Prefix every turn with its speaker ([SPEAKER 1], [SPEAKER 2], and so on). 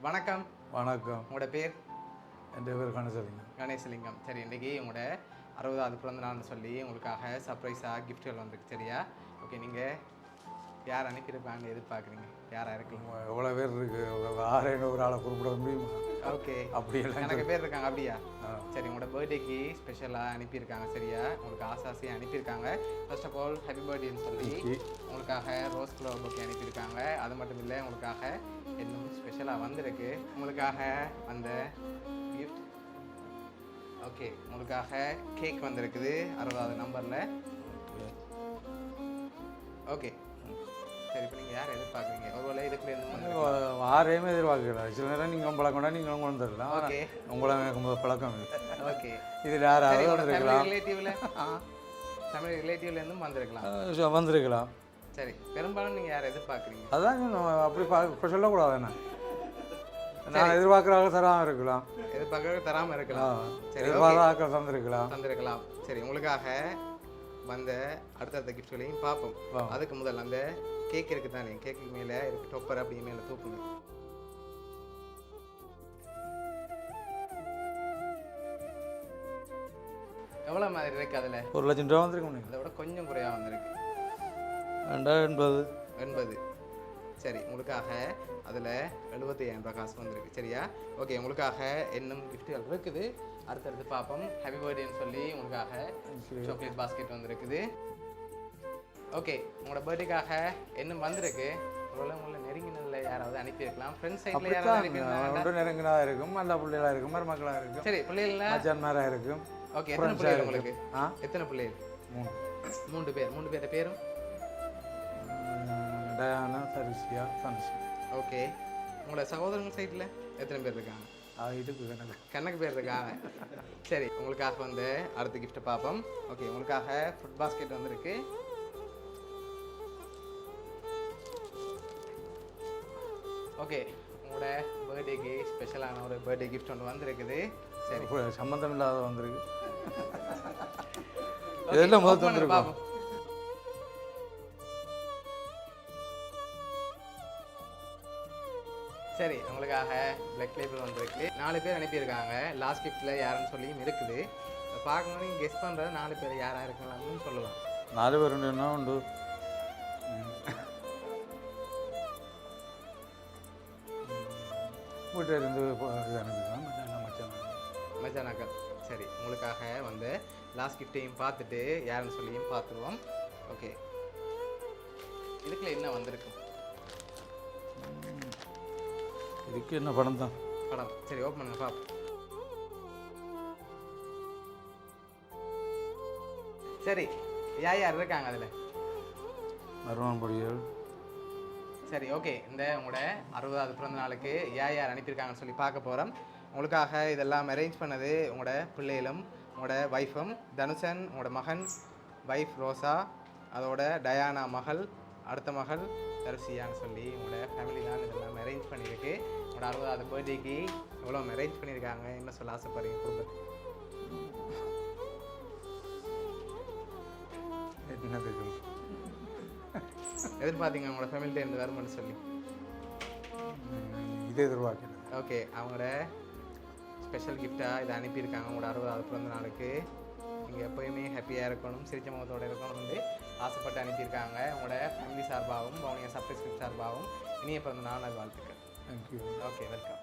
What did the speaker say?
[SPEAKER 1] வணக்கம்.
[SPEAKER 2] வணக்கம்.
[SPEAKER 1] உங்களோட பேர்?
[SPEAKER 2] என் பேர் கணேசலிங்கம்.
[SPEAKER 1] கணேசலிங்கம். சரி, இன்றைக்கி உங்களோட 60வது பிறந்த நாள்னு சொல்லி உங்களுக்காக சர்ப்ரைஸாக கிஃப்ட்கள் வந்திருக்கு. சரியா? ஓகே, நீங்கள் யார் அனுப்பியிருப்பாங்கன்னு எதிர்பார்க்குறீங்க? யாராக இருக்குங்க?
[SPEAKER 2] எவ்வளோ பேர் இருக்குது? ஆறேன்னு ஒரு ஆளை குறிப்பிட முடியுமா?
[SPEAKER 1] ஓகே,
[SPEAKER 2] அப்படியெல்லாம்
[SPEAKER 1] எனக்கு பேர் இருக்காங்க. அப்படியா? சரி, உங்களோட பர்த்டேக்கு ஸ்பெஷலாக அனுப்பியிருக்காங்க. சரியா? உங்களுக்கு ஆசாசியாக அனுப்பியிருக்காங்க. ஃபர்ஸ்ட் ஆஃப் ஆல் ஹாப்பி பர்த்டேன்னு சொல்லி உங்களுக்காக ரோஸ் ஃப்ளவர் பொக்கே அனுப்பியிருக்காங்க. அது மட்டும் இல்லை, உங்களுக்காக இன்னும் ஸ்பெஷலாக வந்திருக்கு. உங்களுக்காக அந்த கிஃப்ட். ஓகே, உங்களுக்காக கேக் வந்திருக்குது 60வது நம்பரில். ஓகே, சரி. இப்போ நீங்கள் யார் எதிர்பார்க்குறீங்க? ஒருவேளை இதுக்குள்ளேருந்து
[SPEAKER 2] யாரையுமே எதிர்பார்க்கல. சில நேரம் நீங்கள் பழக்கம்னா நீங்கள் கொண்டு வந்துடலாம்.
[SPEAKER 1] ஓகே,
[SPEAKER 2] உங்களை எனக்கு பழக்கம் இல்லை.
[SPEAKER 1] ஓகே.
[SPEAKER 2] இதில் யாராவது வந்திருக்கலாம்.
[SPEAKER 1] தமிழ் ரிலேட்டிவ்லேருந்தும் வந்திருக்கலாம்.
[SPEAKER 2] வந்திருக்கலாம்.
[SPEAKER 1] சரி, பெரும்பாலும் நீங்கள் யாரை எதிர்பார்க்குறீங்க?
[SPEAKER 2] அதான் அப்படி இப்போ சொல்லக்கூடாது. என்ன நான் எதிர்பார்க்குறாங்க தராமல் இருக்கலாம்.
[SPEAKER 1] எதிர்பார்க்க தராமல் இருக்கலாம். சரி,
[SPEAKER 2] எதிர்பார்க்க தந்திருக்கலாம்.
[SPEAKER 1] சரி, உங்களுக்காக வந்த அடுத்தடுத்த கிஃப்ட்களையும் பார்ப்போம். அதுக்கு முதல் அந்த கேக் இருக்குது தானே, கேக்கு மேலே இருக்கு டொப்பர், அப்படி மேலே தூக்குங்க. எவ்வளோ மாதிரி இருக்கு? அதில்
[SPEAKER 2] 1,00,000 ரூபா வந்திருக்கு.
[SPEAKER 1] அதை விட கொஞ்சம் குறையாக வந்திருக்கு.
[SPEAKER 2] 280.
[SPEAKER 1] சரி, உங்களுக்காக அதில் 75,000 ரூபா காசு வந்திருக்கு. சரியா? ஓகே, உங்களுக்காக இன்னும் கிஃப்ட்டுகள் இருக்குது. அடுத்தடுத்து பார்ப்போம். ஹாப்பி பர்த்டேன்னு சொல்லி உங்களுக்காக சாக்லேட் பாஸ்கெட் வந்திருக்குது. ஓகே, உங்களோட பர்த்டேக்காக இன்னும் வந்திருக்கு. உங்களை நெருங்கினதில் யாராவது அனுப்பியிருக்கலாம். ஃப்ரெண்ட்ஸ் சைடில் யாராவது அனுப்பியிருக்காங்க.
[SPEAKER 2] நெருங்கினதாக இருக்கும், நல்ல பிள்ளைகளாக இருக்கும், மருமக்களாக இருக்கும்.
[SPEAKER 1] சரி, பிள்ளைகள்
[SPEAKER 2] மச்சான்மாராக இருக்கும்.
[SPEAKER 1] ஓகே, எத்தனை பிள்ளைகள் உங்களுக்கு? எத்தனை பிள்ளைகள்?
[SPEAKER 2] 3
[SPEAKER 1] பேர். 3 பேர் பேரும்?
[SPEAKER 2] டயானா, தரிசியா, தனுஷி.
[SPEAKER 1] ஓகே, உங்களோட சகோதரங்கள் சைடில் எத்தனை பேர் இருக்காங்க?
[SPEAKER 2] இதுக்கு
[SPEAKER 1] கணக்கு பேர் இருக்காங்க. சரி, உங்களுக்காக வந்து அடுத்த கிஃப்ட்டை பார்ப்போம். ஓகே, உங்களுக்காக ஃபுட் பாஸ்கெட் வந்திருக்கு. ஓகே, உங்களோட பர்த்டேக்கு ஸ்பெஷலான ஒரு பர்த்டே கிஃப்ட் ஒன்று வந்திருக்குது. சரி,
[SPEAKER 2] சம்மந்தம் இல்லாத வந்திருக்கு. இதெல்லாம் முதல் வந்துருக்கு.
[SPEAKER 1] பார்ப்போம். சரி, உங்களுக்காக பிளாக் லேபிள் வந்திருக்கு. 4 பேர் அனுப்பியிருக்காங்க. லாஸ்ட் கிஃப்ட்டில் யாருன்னு சொல்லியும் இருக்குது. பார்க்கணும், நீங்கள் கெஸ் பண்ணுறது 4 பேர் யாராக இருக்கலாம்னு சொல்லலாம்.
[SPEAKER 2] 4 பேர் உண்டு. உண்டு வீட்டில் இருந்து
[SPEAKER 1] மச்சானாக்கள். சரி, உங்களுக்காக வந்து லாஸ்ட் கிஃப்ட்டையும் பார்த்துட்டு யாருன்னு சொல்லியும் பார்த்துருவோம். ஓகே, இதுக்குள்ள என்ன வந்திருக்கு?
[SPEAKER 2] இதுக்கு என்ன படம் தான்?
[SPEAKER 1] படம். சரி, ஓப்பன் பண்ணுங்க பாப்போம். சரி, யார் இருக்காங்க அதில்?
[SPEAKER 2] மருமன் பொடிகள்.
[SPEAKER 1] சரி, ஓகே. இந்த உங்களோட 60வது பிறந்த நாளுக்கு யார் அனுப்பியிருக்காங்கன்னு சொல்லி பார்க்க போகிறோம். உங்களுக்காக இதெல்லாம் அரேஞ்ச் பண்ணது உங்களோட பிள்ளைகளும் உங்களோட ஒய்ஃபும். தனுஷன் உங்களோட மகன், ஒய்ஃப் ரோசா, அதோட டயானா மகள், அடுத்த மகள் தரிசியான்னு சொல்லி உங்களோட ஃபேமிலி தான் இதெல்லாம் அரேஞ்ச் பண்ணியிருக்கு. உங்களோட 60வது பர்த்டேக்கு எவ்வளோ அரேஞ்ச் பண்ணியிருக்காங்க, என்ன சொல்ல ஆசைப்படுறீங்க குடும்பத்தை? எதிர்பார்த்தீங்க உங்களோட ஃபேமிலியில இருந்து வருமானு சொல்லி?
[SPEAKER 2] இதே எதிர்பார்க்கல.
[SPEAKER 1] ஓகே, அவங்களோட ஸ்பெஷல் கிஃப்டாக இதை அனுப்பியிருக்காங்க. உங்களோட 60வது பிறந்த நாளுக்கு நீங்கள் எப்போயுமே ஹாப்பியாக இருக்கணும், சிரிச்ச முகத்தோடு இருக்கணும் வந்து ஆசைப்பட்டு அனுப்பியிருக்காங்க. உங்களோட ஃபேமிலி சார்பாகவும் உங்களுடைய சர்ப்ரைஸ் கிஃப்ட் சார்பாகவும் இனிய பிறந்த நாள் வாழ்த்துக்கள்.
[SPEAKER 2] தேங்க்யூ.
[SPEAKER 1] Okay, welcome.